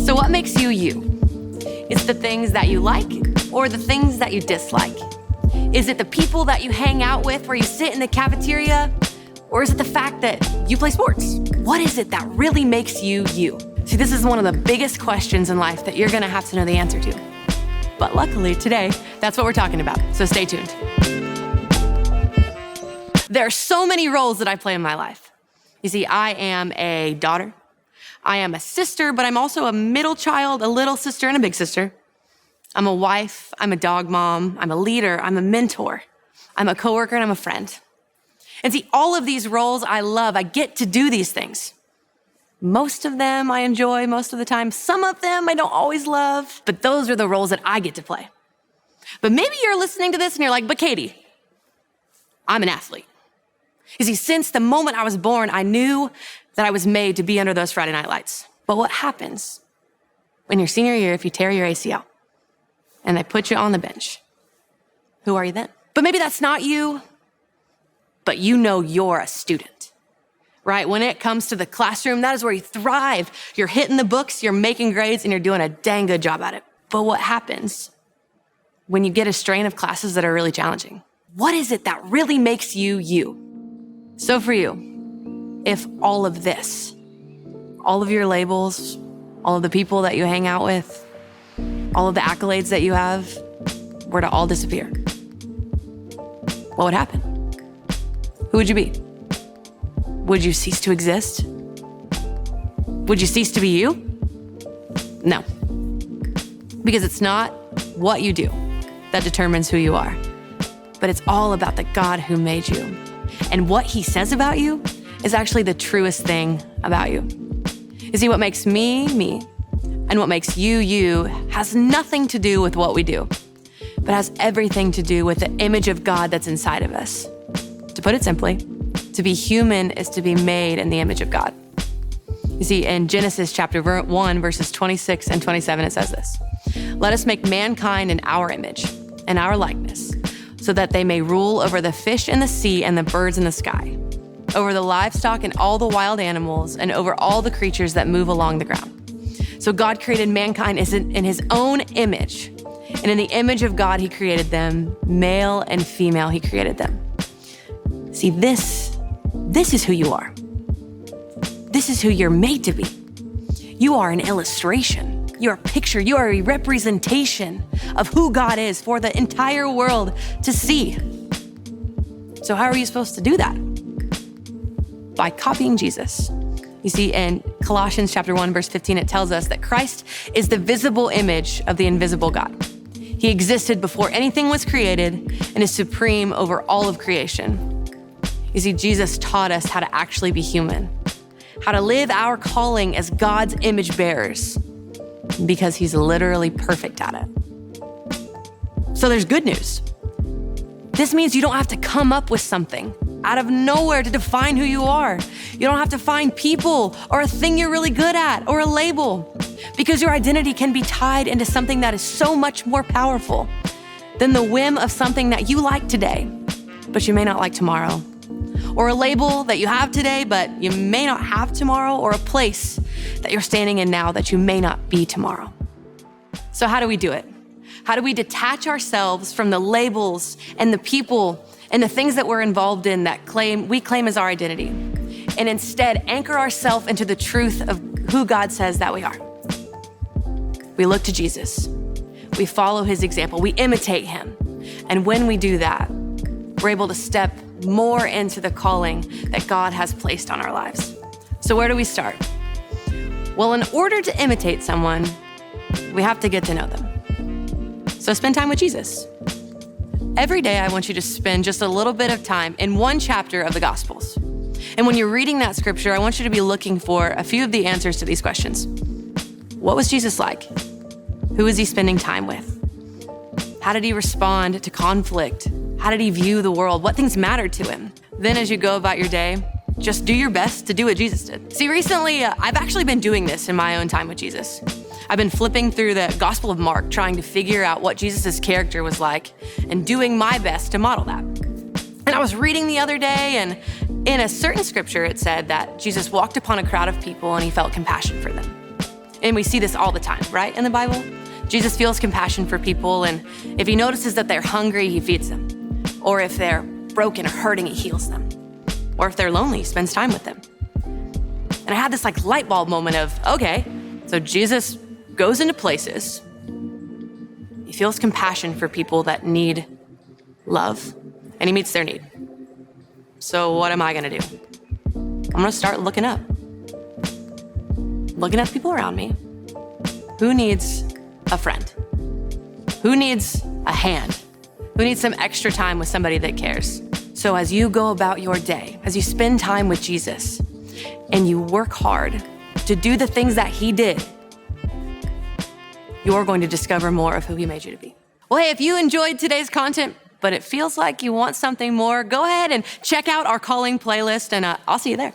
So what makes you you? Is the things that you like or the things that you dislike? Is it the people that you hang out with where you sit in the cafeteria? Or is it the fact that you play sports? What is it that really makes you you? See, this is one of the biggest questions in life that you're gonna have to know the answer to. But luckily today, that's what we're talking about, so stay tuned. There are so many roles that I play in my life. You see, I am a daughter, I am a sister, but I'm also a middle child, a little sister, and a big sister. I'm a wife, I'm a dog mom, I'm a leader, I'm a mentor, I'm a coworker, and I'm a friend. And see, all of these roles I love, I get to do these things. Most of them I enjoy most of the time. Some of them I don't always love, but those are the roles that I get to play. But maybe you're listening to this and you're like, but Katie, I'm an athlete. You see, since the moment I was born, I knew that I was made to be under those Friday night lights. But what happens when your senior year, if you tear your ACL and they put you on the bench? Who are you then? But maybe that's not you, but you know you're a student, right? When it comes to the classroom, that is where you thrive. You're hitting the books, you're making grades, and you're doing a dang good job at it. But what happens when you get a strain of classes that are really challenging? What is it that really makes you you? So for you, if all of this, all of your labels, all of the people that you hang out with, all of the accolades that you have were to all disappear, what would happen? Who would you be? Would you cease to exist? Would you cease to be you? No. Because it's not what you do that determines who you are, but it's all about the God who made you. And what he says about you is actually the truest thing about you. You see, what makes me, me, and what makes you, you, has nothing to do with what we do, but has everything to do with the image of God that's inside of us. To put it simply, to be human is to be made in the image of God. You see, in Genesis chapter 1, verses 26 and 27, it says this: "Let us make mankind in our image, in our likeness, so that they may rule over the fish in the sea and the birds in the sky, over the livestock and all the wild animals, and over all the creatures that move along the ground." So God created mankind in his own image. And in the image of God, he created them, male and female, he created them. See, this is who you are. This is who you're made to be. You are an illustration. You're a picture. You are a representation of who God is for the entire world to see. So how are you supposed to do that? By copying Jesus. You see, in Colossians chapter 1, verse 15, it tells us that Christ is the visible image of the invisible God. He existed before anything was created and is supreme over all of creation. You see, Jesus taught us how to actually be human, how to live our calling as God's image bearers, because he's literally perfect at it. So there's good news. This means you don't have to come up with something out of nowhere to define who you are. You don't have to find people or a thing you're really good at or a label, because your identity can be tied into something that is so much more powerful than the whim of something that you like today, but you may not like tomorrow, or a label that you have today, but you may not have tomorrow, or a place that you're standing in now that you may not be tomorrow. So how do we do it? How do we detach ourselves from the labels and the people and the things that we're involved in that we claim as our identity, and instead anchor ourselves into the truth of who God says that we are? We look to Jesus. We follow his example. We imitate him. And when we do that, we're able to step more into the calling that God has placed on our lives. So where do we start? Well, in order to imitate someone, we have to get to know them. So spend time with Jesus. Every day, I want you to spend just a little bit of time in one chapter of the Gospels. And when you're reading that scripture, I want you to be looking for a few of the answers to these questions. What was Jesus like? Who was he spending time with? How did he respond to conflict? How did he view the world? What things mattered to him? Then as you go about your day, just do your best to do what Jesus did. See, recently, I've actually been doing this in my own time with Jesus. I've been flipping through the Gospel of Mark, trying to figure out what Jesus's character was like and doing my best to model that. And I was reading the other day, and In a certain scripture, it said that Jesus walked upon a crowd of people and he felt compassion for them. And we see this all the time, right, in the Bible? Jesus feels compassion for people, and if he notices that they're hungry, he feeds them. Or if they're broken or hurting, he heals them. Or if they're lonely, he spends time with them. And I had this light bulb moment of, okay, so Jesus goes into places, he feels compassion for people that need love, and he meets their need. So what am I gonna do? I'm gonna start looking up. Looking at the people around me. Who needs a friend? Who needs a hand? Who needs some extra time with somebody that cares? So as you go about your day, as you spend time with Jesus, and you work hard to do the things that he did, you're going to discover more of who he made you to be. Well, hey, if you enjoyed today's content, but it feels like you want something more, go ahead and check out our calling playlist, and I'll see you there.